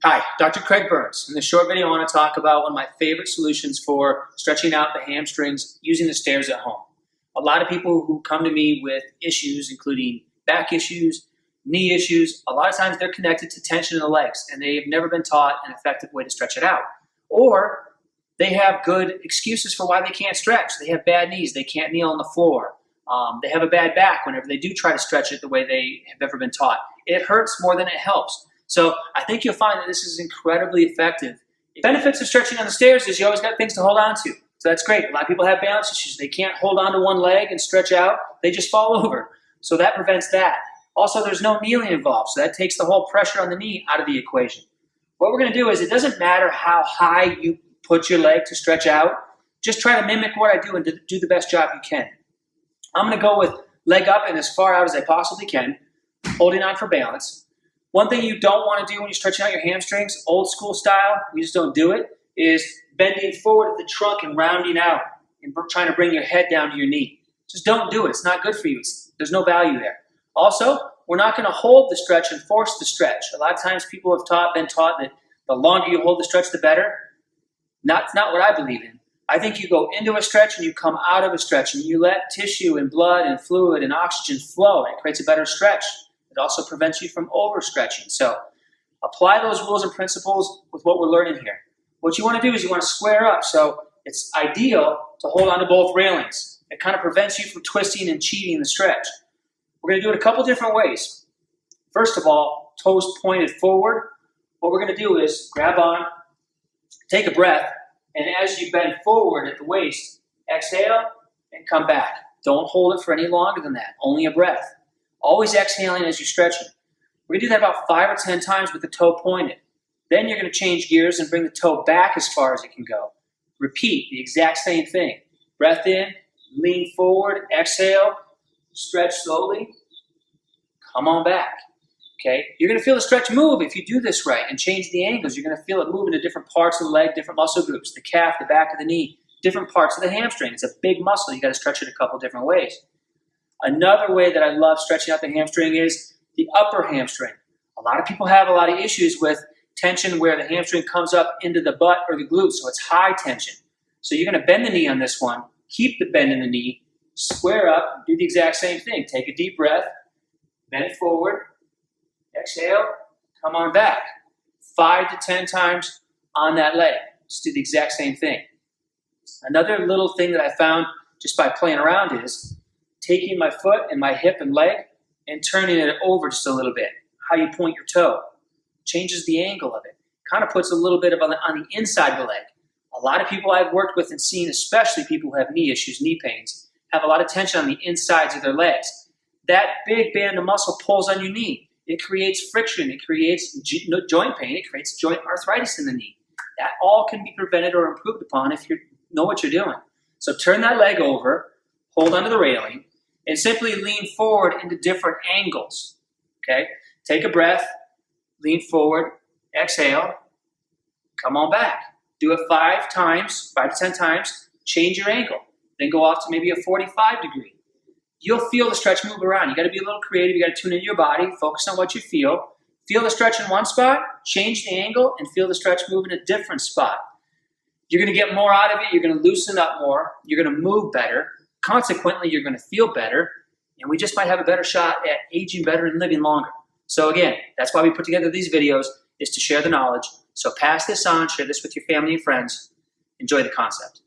Hi, Dr. Craig Burns. In this short video, I want to talk about one of my favorite solutions for stretching out the hamstrings using the stairs at home. A lot of people who come to me with issues, including back issues, knee issues, a lot of times they're connected to tension in the legs and they've never been taught an effective way to stretch it out. Or they have good excuses for why they can't stretch. They have bad knees, they can't kneel on the floor. They have a bad back whenever they do try to stretch it the way they have ever been taught. It hurts more than it helps. So I think you'll find that this is incredibly effective. The benefits of stretching on the stairs is you always got things to hold on to. So that's great. A lot of people have balance issues. They can't hold on to one leg and stretch out. They just fall over. So that prevents that. Also, there's no kneeling involved. So that takes the whole pressure on the knee out of the equation. What we're going to do is it doesn't matter how high you put your leg to stretch out. Just try to mimic what I do and do the best job you can. I'm going to go with leg up and as far out as I possibly can, holding on for balance. One thing you don't want to do when you're stretching out your hamstrings, old school style, we just don't do it, is bending forward at the trunk and rounding out and trying to bring your head down to your knee. Just don't do it. It's not good for you. There's no value there. Also, we're not going to hold the stretch and force the stretch. A lot of times people have been taught that the longer you hold the stretch, the better. That's not what I believe in. I think you go into a stretch and you come out of a stretch and you let tissue and blood and fluid and oxygen flow, and it creates a better stretch. It also prevents you from overstretching. So apply those rules and principles with what we're learning here. What you want to do is you want to square up. So it's ideal to hold on to both railings. It kind of prevents you from twisting and cheating the stretch. We're going to do it a couple different ways. First of all, toes pointed forward. What we're going to do is grab on, take a breath, and as you bend forward at the waist, exhale and come back. Don't hold it for any longer than that, only a breath. Always exhaling as you're stretching. We're going to do that about 5 or 10 times with the toe pointed. Then you're going to change gears and bring the toe back as far as it can go. Repeat the exact same thing. Breath in, lean forward, exhale, stretch slowly, come on back. Okay? You're going to feel the stretch move if you do this right and change the angles. You're going to feel it move into different parts of the leg, different muscle groups, the calf, the back of the knee, different parts of the hamstring. It's a big muscle. You got to stretch it a couple different ways. Another way that I love stretching out the hamstring is the upper hamstring. A lot of people have a lot of issues with tension where the hamstring comes up into the butt or the glutes, so it's high tension. So you're going to bend the knee on this one, keep the bend in the knee, square up, do the exact same thing. Take a deep breath, bend forward, exhale, come on back. 5 to 10 times on that leg. Just do the exact same thing. Another little thing that I found just by playing around is taking my foot and my hip and leg and turning it over just a little bit. How you point your toe changes the angle of it. Kind of puts a little bit on the inside of the leg. A lot of people I've worked with and seen, especially people who have knee issues, knee pains, have a lot of tension on the insides of their legs. That big band of muscle pulls on your knee. It creates friction. It creates joint pain. It creates joint arthritis in the knee. That all can be prevented or improved upon if you know what you're doing. So turn that leg over, hold onto the railing, and simply lean forward into different angles, okay? Take a breath, lean forward, exhale, come on back. Do it 5 times, 5 to 10 times, change your angle. Then go off to maybe a 45 degree. You'll feel the stretch move around. You gotta be a little creative, you gotta tune into your body, focus on what you feel. Feel the stretch in one spot, change the angle, and feel the stretch move in a different spot. You're gonna get more out of it, you're gonna loosen up more, you're gonna move better. Consequently, you're going to feel better, and we just might have a better shot at aging better and living longer. So again, that's why we put together these videos, is to share the knowledge. So pass this on, share this with your family and friends. Enjoy the concept.